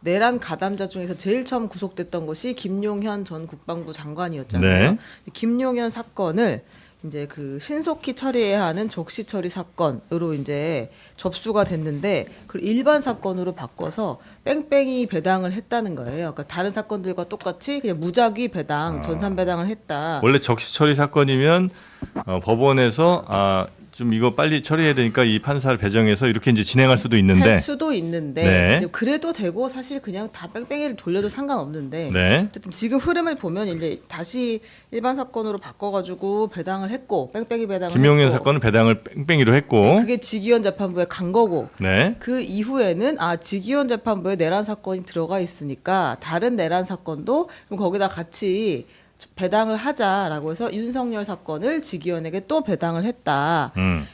내란 가담자 중에서 제일 처음 구속됐던 것이 김용현 전 국방부 장관이었잖아요. 네. 김용현 사건을 이제 그 신속히 처리해야 하는 적시 처리 사건으로 이제 접수가 됐는데 그 일반 사건으로 바꿔서 뺑뺑이 배당을 했다는 거예요. 그러니까 다른 사건들과 똑같이 그냥 무작위 배당, 전산 배당을 했다. 원래 적시 처리 사건이면 법원에서 좀 이거 빨리 처리해야 되니까 이 판사를 배정해서 이렇게 이제 진행할 수도 있는데 할 수도 있는데 네. 그래도 되고 사실 그냥 다 뺑뺑이를 돌려도 상관없는데 네. 어쨌든 지금 흐름을 보면 이제 다시 일반 사건으로 바꿔가지고 배당을 했고 뺑뺑이 배당을 김용현 했고 사건은 배당을 뺑뺑이로 했고 그게 직위원 재판부에 간 거고 네. 그 이후에는 직위원 재판부에 내란 사건이 들어가 있으니까 다른 내란 사건도 그럼 거기다 같이 배당을 하자라고 해서 윤석열 사건을 직위원에게 또 배당을 했다. 그러니까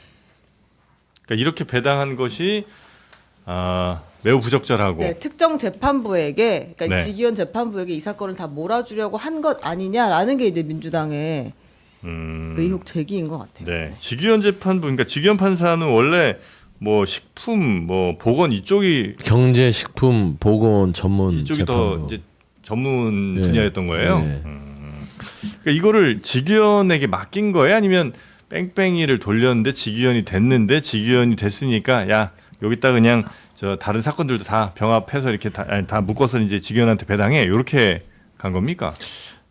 이렇게 배당한 것이 매우 부적절하고 네, 특정 재판부에게 그러니까 네. 직위원 재판부에게 이 사건을 다 몰아주려고 한 것 아니냐라는 게 이제 민주당의 의혹 제기인 것 같아요. 네. 직위원 재판부 그러니까 직위원 판사는 원래 뭐 식품 뭐 보건 이쪽이 경제, 식품, 보건 전문 이쪽이 재판부. 더 이제 전문 네. 분야였던 거예요. 네. 그러니까 이거를 직위원에게 맡긴 거예요? 아니면 뺑뺑이를 돌렸는데 직위원이 됐는데 직위원이 됐으니까 야 여기다 그냥 저 다른 사건들도 다 병합해서 이렇게 다 묶어서 이제 직위원한테 배당해 이렇게 간 겁니까?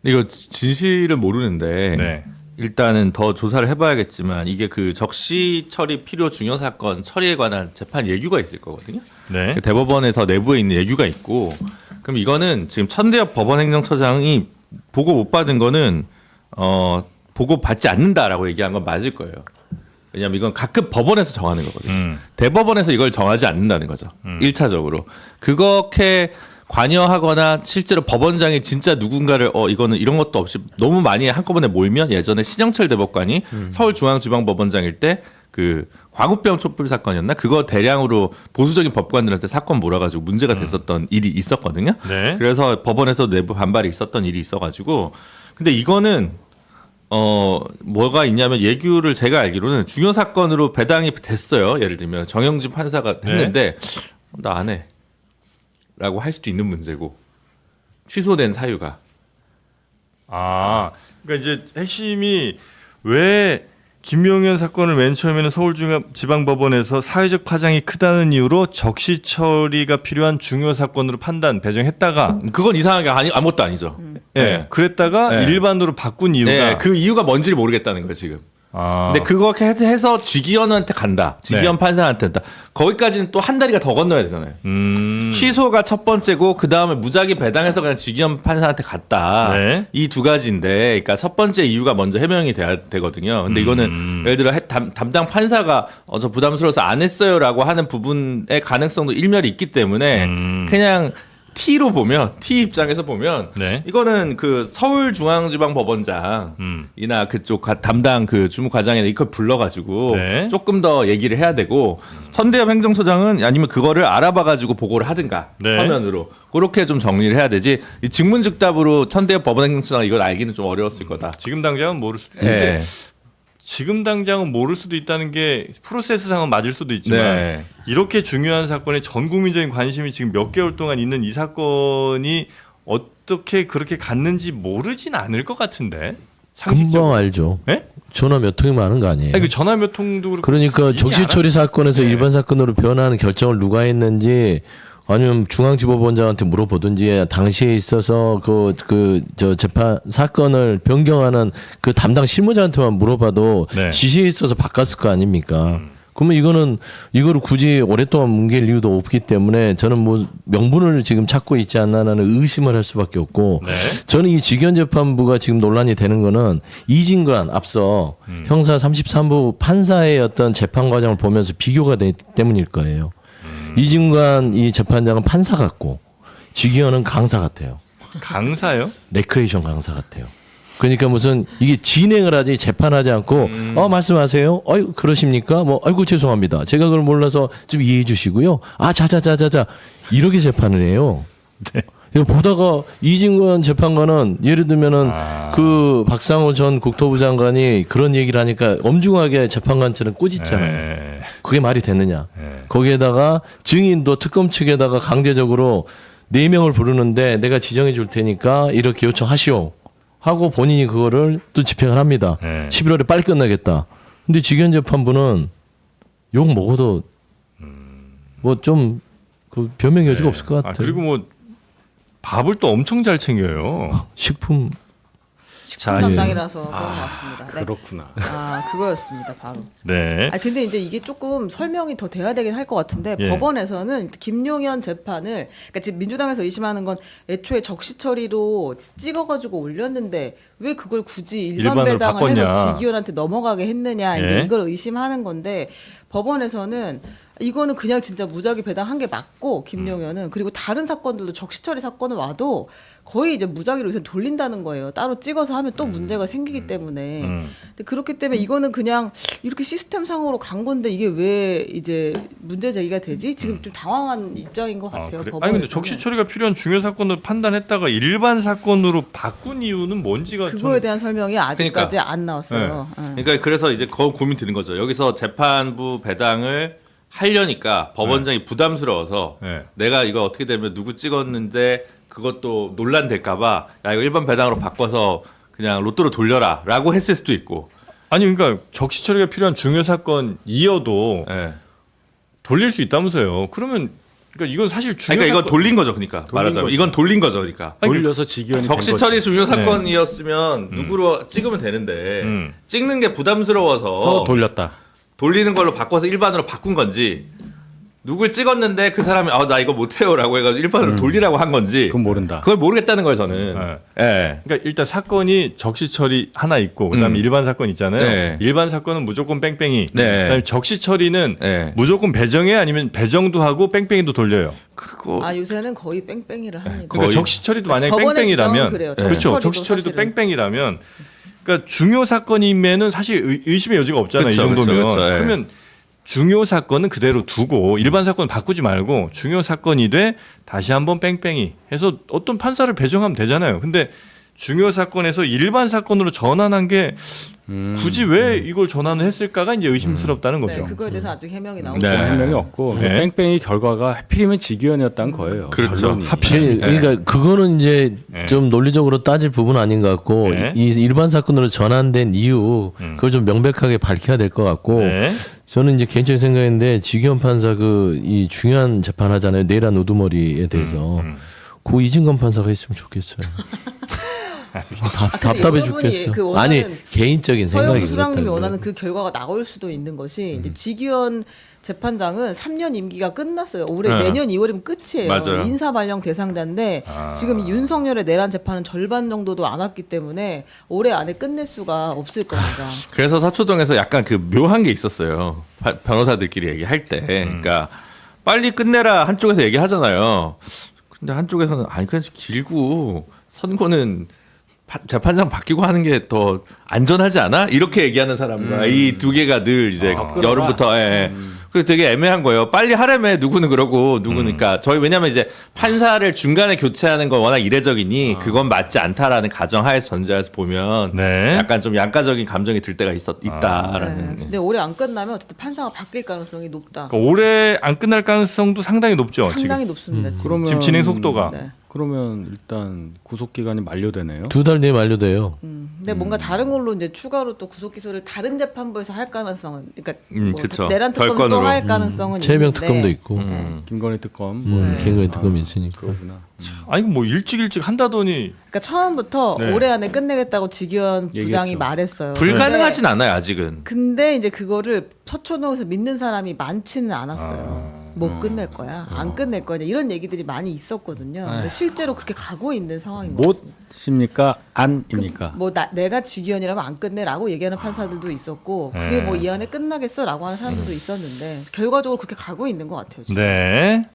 이거 진실을 모르는데 네. 일단은 더 조사를 해봐야겠지만 이게 그 적시 처리 필요 중요 사건 처리에 관한 재판 예규가 있을 거거든요. 네. 그 대법원에서 내부에 있는 예규가 있고 그럼 이거는 지금 천대엽 법원행정처장이 보고 못 받은 거는 보고 받지 않는다라고 얘기한 건 맞을 거예요. 왜냐하면 이건 가끔 법원에서 정하는 거거든요. 대법원에서 이걸 정하지 않는다는 거죠. 1차적으로. 그렇게 관여하거나 실제로 법원장이 진짜 누군가를 이거는 이런 것도 없이 너무 많이 한꺼번에 몰면 예전에 신영철 대법관이 서울중앙지방법원장일 때 그 광우병 촛불 사건이었나 그거 대량으로 보수적인 법관들한테 사건 몰아가지고 문제가 됐었던 일이 있었거든요. 네. 그래서 법원에서 내부 반발이 있었던 일이 있어가지고 근데 이거는 뭐가 있냐면 예규를 제가 알기로는 중요 사건으로 배당이 됐어요. 예를 들면 정영진 판사가 했는데 나 안 해. 라고 할 수도 있는 문제고 취소된 사유가 그러니까 이제 핵심이 왜 김용현 사건을 맨 처음에는 서울지방법원에서 사회적 파장이 크다는 이유로 적시 처리가 필요한 중요 사건으로 판단 배정했다가 그건 이상하게 아무것도 아니죠. 네. 그랬다가 네. 일반으로 바꾼 이유가 네, 그 이유가 뭔지를 모르겠다는 거예요 지금. 근데 그거 해서 직위원한테 간다. 직위원 판사한테 간다. 거기까지는 또 한 다리가 더 건너야 되잖아요. 취소가 첫 번째고 그 다음에 무작위 배당해서 그냥 직위원 판사한테 갔다. 네. 이 두 가지인데, 그러니까 첫 번째 이유가 먼저 해명이 돼야 되거든요. 근데 이거는 예를 들어 담당 판사가 저 부담스러워서 안 했어요라고 하는 부분의 가능성도 일멸이 있기 때문에 그냥 T로 보면 T 입장에서 보면 네. 이거는 그 서울중앙지방법원장이나 그쪽 담당 그 주무과장이나 이걸 불러가지고 네. 조금 더 얘기를 해야 되고 천대엽 행정처장은 아니면 그거를 알아봐가지고 보고를 하든가 네. 서면으로 그렇게 좀 정리를 해야 되지 이 직문즉답으로 천대엽 법원행정처장 이걸 알기는 좀 어려웠을 거다. 지금 당장은 모를 수도 있는데 네. 지금 당장은 모를 수도 있다는 게 프로세스상은 맞을 수도 있지만 네. 이렇게 중요한 사건에 전 국민적인 관심이 지금 몇 개월 동안 있는 이 사건이 어떻게 그렇게 갔는지 모르진 않을 것 같은데 상식적으로. 금방 알죠. 네? 전화 몇 통이 많은 거 아니에요? 아니, 그 전화 몇 통도 그렇고 그러니까 이미 적시 처리 사건에서 네. 일반 사건으로 변화하는 결정을 누가 했는지 아니면 중앙지법원장한테 물어보든지 당시에 있어서 저 재판 사건을 변경하는 그 담당 실무자한테만 물어봐도 네. 지시에 있어서 바꿨을 거 아닙니까? 그러면 이거를 굳이 오랫동안 뭉갤 이유도 없기 때문에 저는 뭐 명분을 지금 찾고 있지 않나라는 의심을 할 수밖에 없고 네. 저는 이 직위원재판부가 지금 논란이 되는 거는 이진관 앞서 형사 33부 판사의 어떤 재판 과정을 보면서 비교가 되기 때문일 거예요. 이진관 이 재판장은 판사 같고 직위원은 강사 같아요. 강사요? 레크레이션 강사 같아요. 그러니까 무슨 이게 진행을 하지 재판하지 않고 말씀하세요. 아유 그러십니까? 뭐 아이고 죄송합니다. 제가 그걸 몰라서 좀 이해해 주시고요. 자자자자자 이렇게 재판을 해요. 네. 이거 보다가 이진관 재판관은 예를 들면은 그 박상호 전 국토부 장관이 그런 얘기를 하니까 엄중하게 재판관처럼 꾸짖잖아요. 네. 그게 말이 됐느냐? 네. 거기에다가 증인도 특검 측에다가 강제적으로 4명을 부르는데 내가 지정해 줄 테니까 이렇게 요청하시오 하고 본인이 그거를 또 집행을 합니다. 네. 11월에 빨리 끝나겠다. 근데 직위원 재판부는 욕 먹어도 뭐 좀 그 변명 여지가 없을 것 같아요. 그리고 뭐 밥을 또 엄청 잘 챙겨요. 식품 식품 자, 담당이라서 그런 것 같습니다. 네. 그렇구나. 아 그거였습니다 바로. 네. 아 근데 이제 이게 조금 설명이 더 돼야 되긴 할 것 같은데 예. 법원에서는 김용현 재판을 그러니까 지금 민주당에서 의심하는 건 애초에 적시 처리로 찍어가지고 올렸는데 왜 그걸 굳이 일반 일반으로 배당을 바꿨냐. 해서 직위원한테 넘어가게 했느냐 이제 예. 이걸 의심하는 건데 법원에서는 이거는 그냥 진짜 무작위 배당한 게 맞고 김용현은 그리고 다른 사건들도 적시 처리 사건을 와도 거의 이제 무작위로 요새 돌린다는 거예요. 따로 찍어서 하면 또 문제가 생기기 때문에. 근데 그렇기 때문에 이거는 그냥 이렇게 시스템상으로 간 건데 이게 왜 이제 문제 제기가 되지? 지금 좀 당황한 입장인 것 같아요. 그래? 법원에서는. 아니 근데 적시 처리가 필요한 중요 사건을 판단했다가 일반 사건으로 바꾼 이유는 뭔지가 그거에 대한 설명이 아직까지 그러니까. 안 나왔어요. 예. 그러니까 그래서 이제 그 고민 드는 거죠. 여기서 재판부 배당을 하려니까 법원장이 부담스러워서 네. 내가 이거 어떻게 되면 누구 찍었는데 그것도 논란될까봐 야 이거 일반 배당으로 바꿔서 그냥 로또로 돌려라라고 했을 수도 있고. 아니 그러니까 적시 처리가 필요한 중요 사건이어도 예. 돌릴 수 있다면서요. 그러면 그러니까 이건 사실 중요 그러니까 이건 사건- 돌린 거죠. 그러니까 말하자면 거죠. 이건 돌린 거죠. 그러니까 돌려서 직위원이 된 적시 거지. 처리 중요 사건이었으면 누구로 찍으면 되는데 음. 찍는 게 부담스러워서 서 돌렸다. 돌리는 걸로 바꿔서 일반으로 바꾼 건지 누굴 찍었는데 그 사람이 나 이거 못해요라고 해가지고 일반으로 돌리라고 한 건지 그건 모른다. 그걸 모르겠다는 거예요 저는. 네. 예. 그러니까 일단 사건이 적시 처리 하나 있고 그다음에 일반 사건 있잖아요. 네. 일반 사건은 무조건 뺑뺑이. 네. 그다음에 적시 처리는 네. 무조건 배정해 아니면 배정도 하고 뺑뺑이도 돌려요. 그거 아 요새는 거의 뺑뺑이를 합니다. 그러니까 거의. 적시 처리도 만약에 법원의 뺑뺑이라면 지정은 그래요. 그렇죠. 적시 적시 처리도 사실은. 뺑뺑이라면 그러니까 중요 사건이면은 사실 의심의 여지가 없잖아요. 그쵸, 이 정도면. 그쵸, 그쵸, 예. 그러면 중요 사건은 그대로 두고 일반 사건 바꾸지 말고 중요 사건이 돼 다시 한번 뺑뺑이 해서 어떤 판사를 배정하면 되잖아요. 근데 중요 사건에서 일반 사건으로 전환한 게 굳이 왜 이걸 전환을 했을까가 이제 의심스럽다는 거죠. 네, 그거에 대해서 아직 해명이 나오지 네. 않아요. 해명이 없고 네. 뺑뺑이 결과가 하필이면 직위원이었다는 거예요. 그렇죠. 결론이. 그러니까 그거는 이제 네. 좀 논리적으로 따질 부분 아닌 것 같고 네. 이 일반 사건으로 전환된 이유 그걸 좀 명백하게 밝혀야 될 것 같고 네. 저는 이제 개인적인 생각인데 직위원 판사 그 이 중요한 재판 하잖아요. 내란 우두머리에 대해서 고 이진건 판사가 했으면 좋겠어요. 답답해 여러분이 죽겠어. 그 원하는 아니 개인적인 서영 생각이 수장님이 그렇다고. 원하는 그 결과가 나올 수도 있는 것이 이제 직위원 재판장은 3년 임기가 끝났어요. 올해 네. 내년 2월이면 끝이에요. 맞아요. 인사 발령 대상자인데 지금 이 윤석열의 내란 재판은 절반 정도도 안 왔기 때문에 올해 안에 끝낼 수가 없을 겁니다. 그래서 서초동에서 약간 그 묘한 게 있었어요. 변호사들끼리 얘기할 때. 그러니까 빨리 끝내라 한쪽에서 얘기하잖아요. 근데 한쪽에서는 아니 그냥 길고 선고는 재판장 바뀌고 하는 게 더 안전하지 않아? 이렇게 얘기하는 사람과 이 두 개가 늘 이제 여름부터 그게 되게 애매한 거예요. 빨리 하려면 누구는 그러고 누구는 그러니까 저희 왜냐면 이제 판사를 중간에 교체하는 건 워낙 이례적이니 그건 맞지 않다라는 가정하에서 전제해서 보면 네. 약간 좀 양가적인 감정이 들 때가 있다라는. 네. 근데 올해 안 끝나면 어쨌든 판사가 바뀔 가능성이 높다. 그러니까 올해 안 끝날 가능성도 상당히 높죠. 상당히 높습니다. 지금. 그러면 지금 진행 속도가. 네. 그러면 일단 구속 기간이 만료되네요. 2달 뒤에 만료돼요. 근데 뭔가 다른 걸로 이제 추가로 또 구속 기소를 다른 재판부에서 할 가능성은, 그러니까 뭐 그쵸. 내란 특검도 별건으로. 할 가능성은 최명 있는데 특검도 있고 김건희 특검. 뭐 김건희 특검이 있으니까. 그렇구나. 아니 뭐 일찍 한다더니 그러니까 처음부터 네. 올해 안에 끝내겠다고 직위원 부장이 얘기했죠. 말했어요. 불가능하진 않아요 아직은. 근데 이제 그거를 서초동에서 믿는 사람이 많지는 않았어요. 못 끝낼 거야, 안 끝낼 거냐 이런 얘기들이 많이 있었거든요. 근데 실제로 그렇게 가고 있는 상황인 것 같습니다. 못입니까? 안입니까? 뭐 내가 직위원이라면 안 끝내라고 얘기하는 판사들도 있었고 그게 뭐 이 안에 끝나겠어라고 하는 사람들도 있었는데 결과적으로 그렇게 가고 있는 것 같아요. 지금. 네.